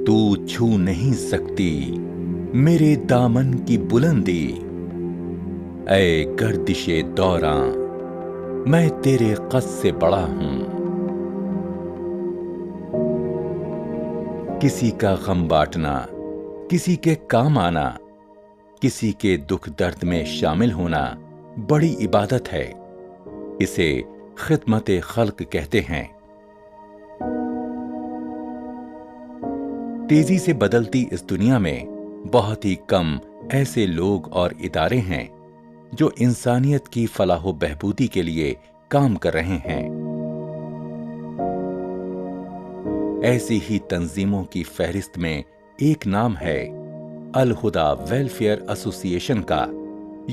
تو چھو نہیں سکتی میرے دامن کی بلندی، اے گردش دوراں میں تیرے قد سے بڑا ہوں۔ کسی کا غم بانٹنا، کسی کے کام آنا، کسی کے دکھ درد میں شامل ہونا بڑی عبادت ہے۔ اسے خدمت خلق کہتے ہیں۔ تیزی سے بدلتی اس دنیا میں بہت ہی کم ایسے لوگ اور ادارے ہیں جو انسانیت کی فلاح و بہبودی کے لیے کام کر رہے ہیں۔ ایسی ہی تنظیموں کی فہرست میں ایک نام ہے الہدیٰ ویلفیئر ایسوسی ایشن کا۔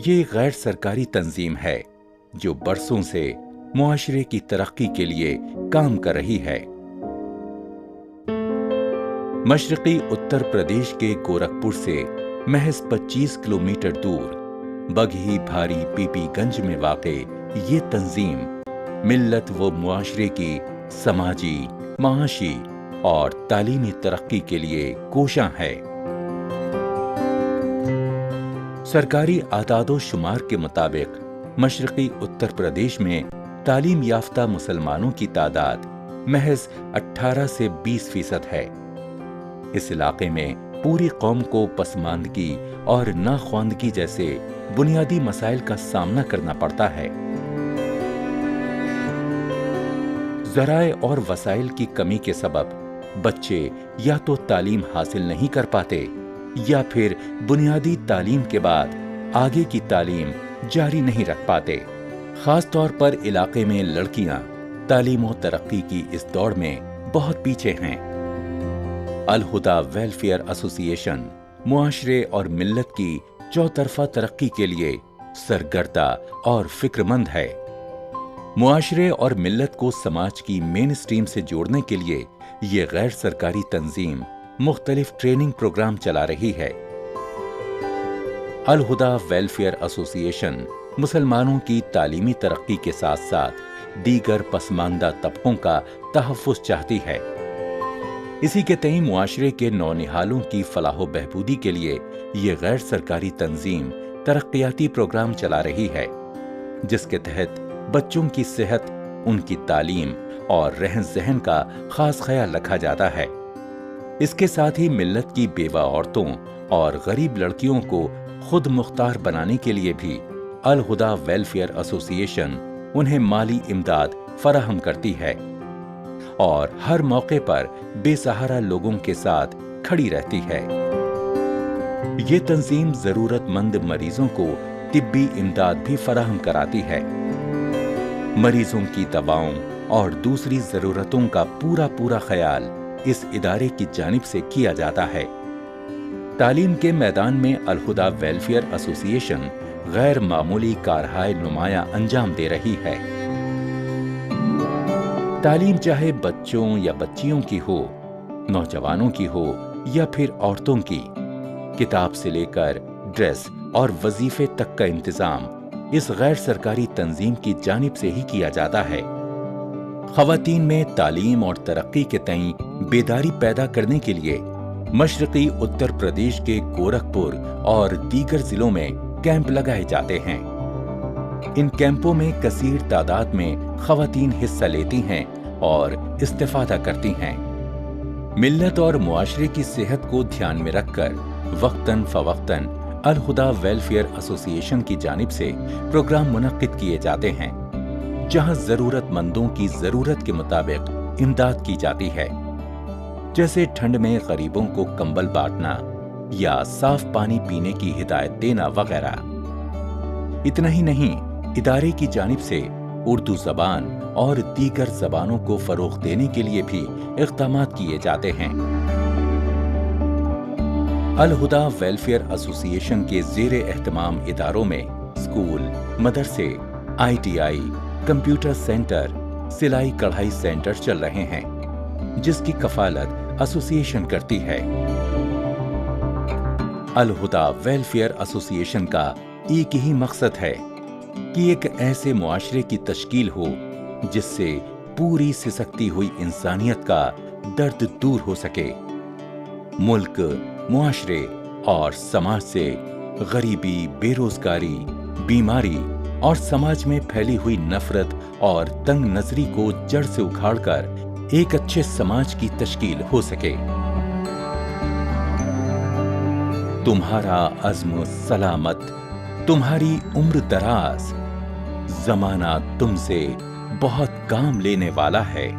یہ غیر سرکاری تنظیم ہے جو برسوں سے معاشرے کی ترقی کے لیے کام کر رہی ہے۔ مشرقی اتر پردیش کے گورکھپور سے محض 25 کلومیٹر دور بگہی بھاری پی پی گنج میں واقع یہ تنظیم ملت و معاشرے کی سماجی، معاشی اور تعلیمی ترقی کے لیے کوشاں ہے۔ سرکاری اعداد و شمار کے مطابق مشرقی اتر پردیش میں تعلیم یافتہ مسلمانوں کی تعداد محض 18 سے 20% ہے۔ اس علاقے میں پوری قوم کو پسماندگی اور ناخواندگی جیسے بنیادی مسائل کا سامنا کرنا پڑتا ہے۔ ذرائع اور وسائل کی کمی کے سبب بچے یا تو تعلیم حاصل نہیں کر پاتے یا پھر بنیادی تعلیم کے بعد آگے کی تعلیم جاری نہیں رکھ پاتے۔ خاص طور پر علاقے میں لڑکیاں تعلیم و ترقی کی اس دوڑ میں بہت پیچھے ہیں۔ الہدیٰ ویلفیئر ایسوسی ایشن معاشرے اور ملت کی چوطرفہ ترقی کے لیے سرگردہ اور فکر مند ہے۔ معاشرے اور ملت کو سماج کی مین اسٹریم سے جوڑنے کے لیے یہ غیر سرکاری تنظیم مختلف ٹریننگ پروگرام چلا رہی ہے۔ الہدیٰ ویلفیئر ایسوسی ایشن مسلمانوں کی تعلیمی ترقی کے ساتھ ساتھ دیگر پسماندہ طبقوں کا تحفظ چاہتی ہے۔ اسی کے تئیں معاشرے کے نونہالوں کی فلاح و بہبودی کے لیے یہ غیر سرکاری تنظیم ترقیاتی پروگرام چلا رہی ہے، جس کے تحت بچوں کی صحت، ان کی تعلیم اور رہن سہن کا خاص خیال رکھا جاتا ہے۔ اس کے ساتھ ہی ملت کی بیوہ عورتوں اور غریب لڑکیوں کو خود مختار بنانے کے لیے بھی الہدیٰ ویلفیئر ایسوسی ایشن انہیں مالی امداد فراہم کرتی ہے اور ہر موقع پر بے سہارا لوگوں کے ساتھ کھڑی رہتی ہے۔ یہ تنظیم ضرورت مند مریضوں کو طبی امداد بھی فراہم کراتی ہے۔ مریضوں کی دواؤں اور دوسری ضرورتوں کا پورا خیال اس ادارے کی جانب سے کیا جاتا ہے۔ تعلیم کے میدان میں الہدیٰ ویلفیئر ایسوسی ایشن غیر معمولی کارہائے نمایاں انجام دے رہی ہے۔ تعلیم چاہے بچوں یا بچیوں کی ہو، نوجوانوں کی ہو یا پھر عورتوں کی، کتاب سے لے کر ڈریس اور وظیفے تک کا انتظام اس غیر سرکاری تنظیم کی جانب سے ہی کیا جاتا ہے۔ خواتین میں تعلیم اور ترقی کے تئیں بیداری پیدا کرنے کے لیے مشرقی اتر پردیش کے گورکھپور اور دیگر ضلعوں میں کیمپ لگائے جاتے ہیں۔ ان کیمپوں میں کثیر تعداد میں خواتین حصہ لیتی ہیں اور استفادہ کرتی ہیں۔ ملت اور معاشرے کی صحت کو دھیان میں رکھ کر وقتاً فوقتاً الہدیٰ ویلفیئر ایسوسی ایشن کی جانب سے پروگرام منعقد کیے جاتے ہیں، جہاں ضرورت مندوں کی ضرورت کے مطابق امداد کی جاتی ہے، جیسے ٹھنڈ میں غریبوں کو کمبل بانٹنا یا صاف پانی پینے کی ہدایت دینا وغیرہ۔ اتنا ہی نہیں، ادارے کی جانب سے اردو زبان اور دیگر زبانوں کو فروغ دینے کے لیے بھی اقدامات کیے جاتے ہیں۔ الہدیٰ ویلفیئر ایسوسی ایشن کے زیر اہتمام اداروں میں اسکول، مدرسے، ITI، کمپیوٹر سینٹر، سلائی کڑھائی سینٹر چل رہے ہیں، جس کی کفالت ایسوسی ایشن کرتی ہے۔ الہدیٰ ویلفیئر ایسوسی ایشن کا ایک ہی مقصد ہے کہ ایک ایسے معاشرے کی تشکیل ہو جس سے پوری سسکتی ہوئی انسانیت کا درد دور ہو سکے۔ ملک، معاشرے اور سماج سے غریبی، بے روزگاری، بیماری اور سماج میں پھیلی ہوئی نفرت اور تنگ نظری کو جڑ سے اکھاڑ کر ایک اچھے سماج کی تشکیل ہو سکے۔ تمہارا عزم سلامت، تمہاری عمر دراز، زمانہ تم سے بہت کام لینے والا ہے۔